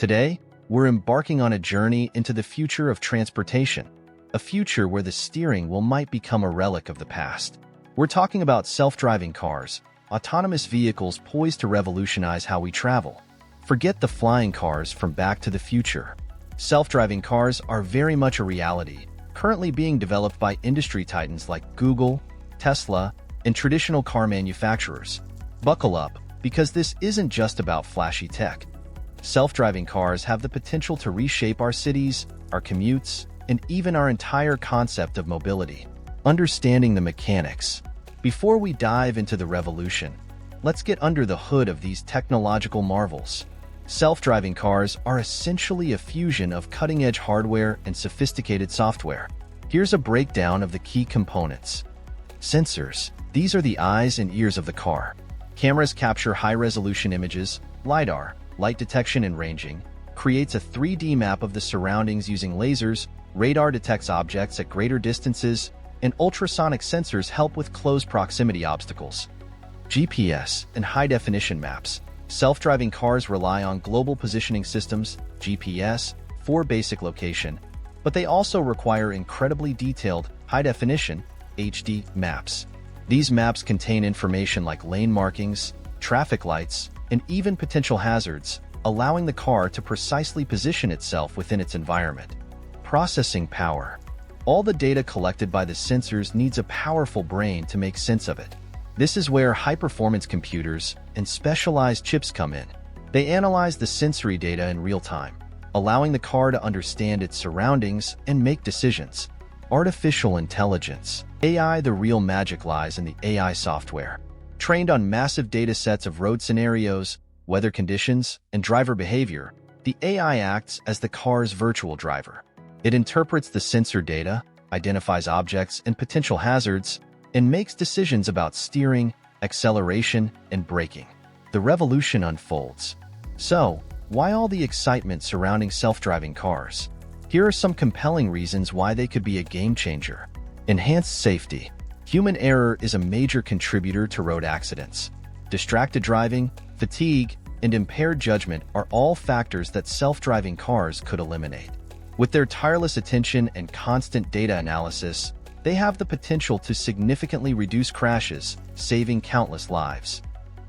Today, we're embarking on a journey into the future of transportation, a future where the steering wheel might become a relic of the past. We're talking about self-driving cars, autonomous vehicles poised to revolutionize how we travel. Forget the flying cars from Back to the Future. Self-driving cars are very much a reality, currently being developed by industry titans like Google, Tesla, and traditional car manufacturers. Buckle up, because this isn't just about flashy tech. Self-driving cars have the potential to reshape our cities, our commutes, and even our entire concept of mobility. Understanding the mechanics. Before we dive into the revolution, let's get under the hood of these technological marvels. Self-driving cars are essentially a fusion of cutting-edge hardware and sophisticated software. Here's a breakdown of the key components. Sensors. These are the eyes and ears of the car. Cameras capture high-resolution images. LiDAR, light detection and ranging, creates a 3D map of the surroundings using lasers. Radar detects objects at greater distances, and ultrasonic sensors help with close proximity obstacles. GPS and high-definition maps. Self-driving cars rely on global positioning systems, GPS, for basic location, but they also require incredibly detailed, high-definition, HD maps. These maps contain information like lane markings, traffic lights, and even potential hazards, allowing the car to precisely position itself within its environment. Processing power. All the data collected by the sensors needs a powerful brain to make sense of it. This is where high-performance computers and specialized chips come in. They analyze the sensory data in real time, allowing the car to understand its surroundings and make decisions. Artificial intelligence. AI. The real magic lies in the AI software. Trained on massive data sets of road scenarios, weather conditions, and driver behavior, the AI acts as the car's virtual driver. It interprets the sensor data, identifies objects and potential hazards, and makes decisions about steering, acceleration, and braking. The revolution unfolds. So, why all the excitement surrounding self-driving cars? Here are some compelling reasons why they could be a game-changer. Enhanced safety. Human error is a major contributor to road accidents. Distracted driving, fatigue, and impaired judgment are all factors that self-driving cars could eliminate. With their tireless attention and constant data analysis, they have the potential to significantly reduce crashes, saving countless lives.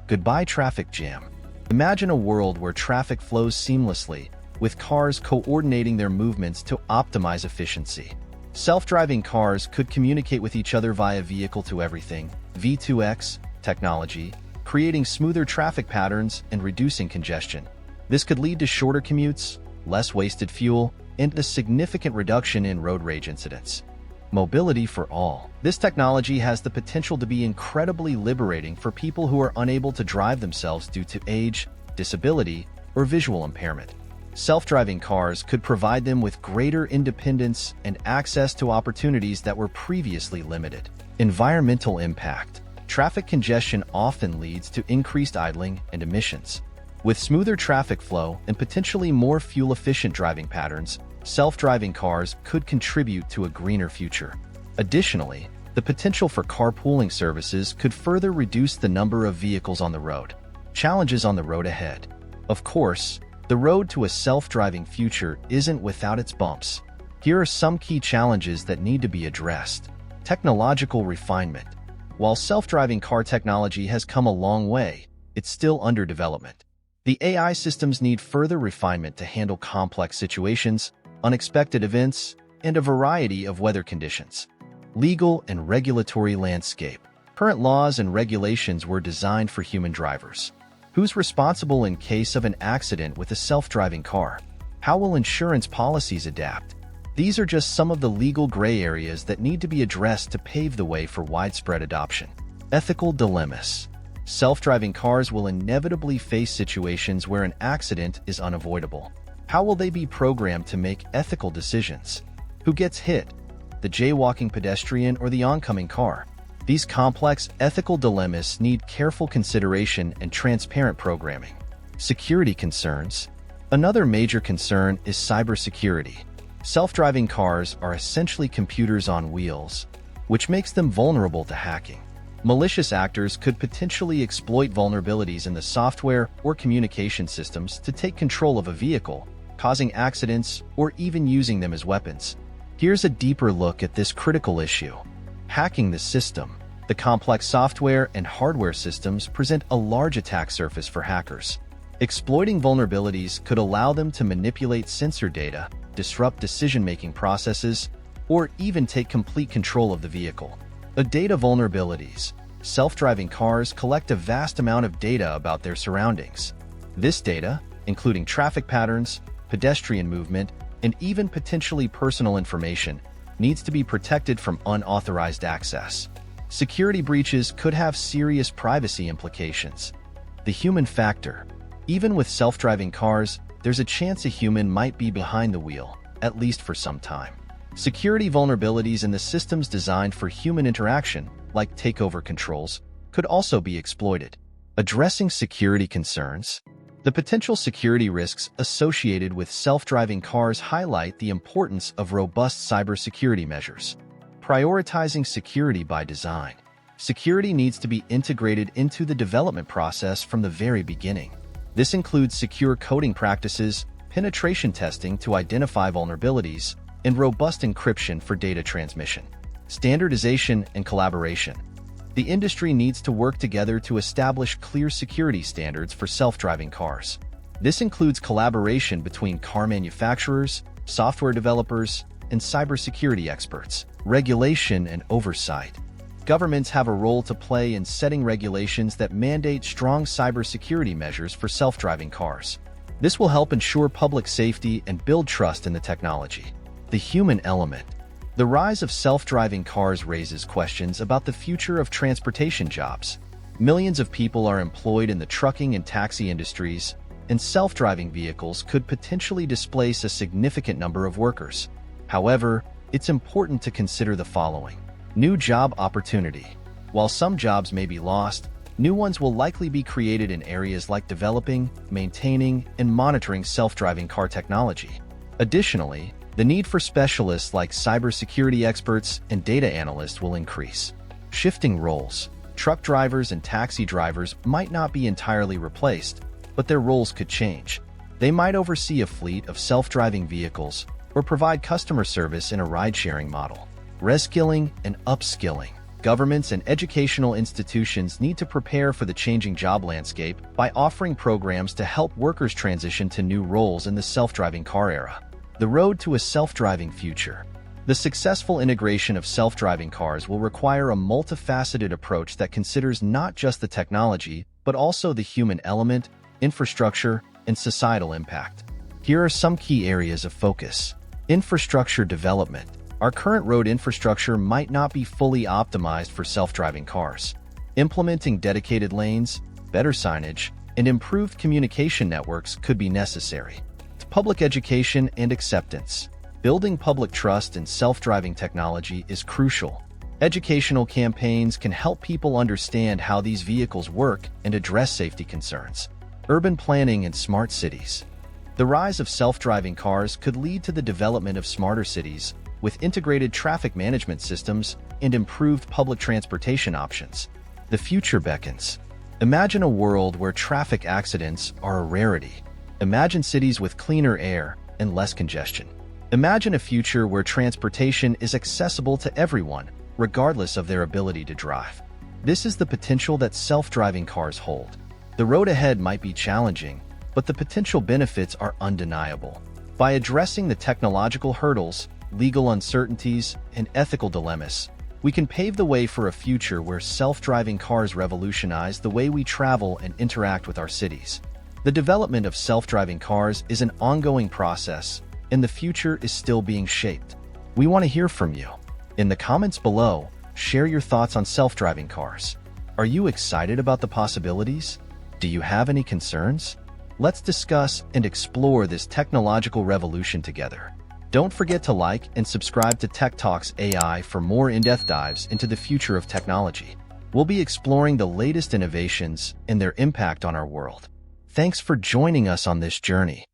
Goodbye traffic jam. Imagine a world where traffic flows seamlessly, with cars coordinating their movements to optimize efficiency. Self-driving cars could communicate with each other via vehicle-to-everything (V2X) technology, creating smoother traffic patterns and reducing congestion. This could lead to shorter commutes, less wasted fuel, and a significant reduction in road rage incidents. Mobility for all. This technology has the potential to be incredibly liberating for people who are unable to drive themselves due to age, disability, or visual impairment. Self-driving cars could provide them with greater independence and access to opportunities that were previously limited. Environmental impact. Traffic congestion often leads to increased idling and emissions. With smoother traffic flow and potentially more fuel-efficient driving patterns, self-driving cars could contribute to a greener future. Additionally, the potential for carpooling services could further reduce the number of vehicles on the road. Challenges on the road ahead. Of course, the road to a self-driving future isn't without its bumps. Here are some key challenges that need to be addressed. Technological refinement. While self-driving car technology has come a long way, it's still under development. The AI systems need further refinement to handle complex situations, unexpected events, and a variety of weather conditions. Legal and regulatory landscape. Current laws and regulations were designed for human drivers. Who's responsible in case of an accident with a self-driving car? How will insurance policies adapt? These are just some of the legal gray areas that need to be addressed to pave the way for widespread adoption. Ethical dilemmas. Self-driving cars will inevitably face situations where an accident is unavoidable. How will they be programmed to make ethical decisions? Who gets hit? The jaywalking pedestrian or the oncoming car? These complex ethical dilemmas need careful consideration and transparent programming. Security concerns. Another major concern is cybersecurity. Self-driving cars are essentially computers on wheels, which makes them vulnerable to hacking. Malicious actors could potentially exploit vulnerabilities in the software or communication systems to take control of a vehicle, causing accidents or even using them as weapons. Here's a deeper look at this critical issue. Hacking the system. The complex software and hardware systems present a large attack surface for hackers. Exploiting vulnerabilities could allow them to manipulate sensor data, disrupt decision-making processes, or even take complete control of the vehicle. Data vulnerabilities. Self-driving cars collect a vast amount of data about their surroundings. This data, including traffic patterns, pedestrian movement, and even potentially personal information, needs to be protected from unauthorized access. Security breaches could have serious privacy implications. The human factor. Even with self-driving cars, there's a chance a human might be behind the wheel, at least for some time. Security vulnerabilities in the systems designed for human interaction, like takeover controls, could also be exploited. Addressing security concerns. The potential security risks associated with self-driving cars highlight the importance of robust cybersecurity measures. Prioritizing security by design. Security needs to be integrated into the development process from the very beginning. This includes secure coding practices, penetration testing to identify vulnerabilities, and robust encryption for data transmission. Standardization and collaboration. The industry needs to work together to establish clear security standards for self-driving cars. This includes collaboration between car manufacturers, software developers, and cybersecurity experts. Regulation and oversight. Governments have a role to play in setting regulations that mandate strong cybersecurity measures for self-driving cars. This will help ensure public safety and build trust in the technology. The human element. The rise of self-driving cars raises questions about the future of transportation jobs. Millions of people are employed in the trucking and taxi industries, and self-driving vehicles could potentially displace a significant number of workers. However, it's important to consider the following. New job opportunity. While some jobs may be lost, new ones will likely be created in areas like developing, maintaining, and monitoring self-driving car technology. Additionally, the need for specialists like cybersecurity experts and data analysts will increase. Shifting roles. Truck drivers and taxi drivers might not be entirely replaced, but their roles could change. They might oversee a fleet of self-driving vehicles or provide customer service in a ride-sharing model. Reskilling and upskilling. Governments and educational institutions need to prepare for the changing job landscape by offering programs to help workers transition to new roles in the self-driving car era. The road to a self-driving future. The successful integration of self-driving cars will require a multifaceted approach that considers not just the technology, but also the human element, infrastructure, and societal impact. Here are some key areas of focus. Infrastructure development. Our current road infrastructure might not be fully optimized for self-driving cars. Implementing dedicated lanes, better signage, and improved communication networks could be necessary. Public education and acceptance. Building public trust in self-driving technology is crucial. Educational campaigns can help people understand how these vehicles work and address safety concerns. Urban planning and smart cities. The rise of self-driving cars could lead to the development of smarter cities with integrated traffic management systems and improved public transportation options. The future beckons. Imagine a world where traffic accidents are a rarity. Imagine cities with cleaner air and less congestion. Imagine a future where transportation is accessible to everyone, regardless of their ability to drive. This is the potential that self-driving cars hold. The road ahead might be challenging, but the potential benefits are undeniable. By addressing the technological hurdles, legal uncertainties, and ethical dilemmas, we can pave the way for a future where self-driving cars revolutionize the way we travel and interact with our cities. The development of self-driving cars is an ongoing process, and the future is still being shaped. We want to hear from you. In the comments below, share your thoughts on self-driving cars. Are you excited about the possibilities? Do you have any concerns? Let's discuss and explore this technological revolution together. Don't forget to like and subscribe to Tech Talks AI for more in-depth dives into the future of technology. We'll be exploring the latest innovations and their impact on our world. Thanks for joining us on this journey.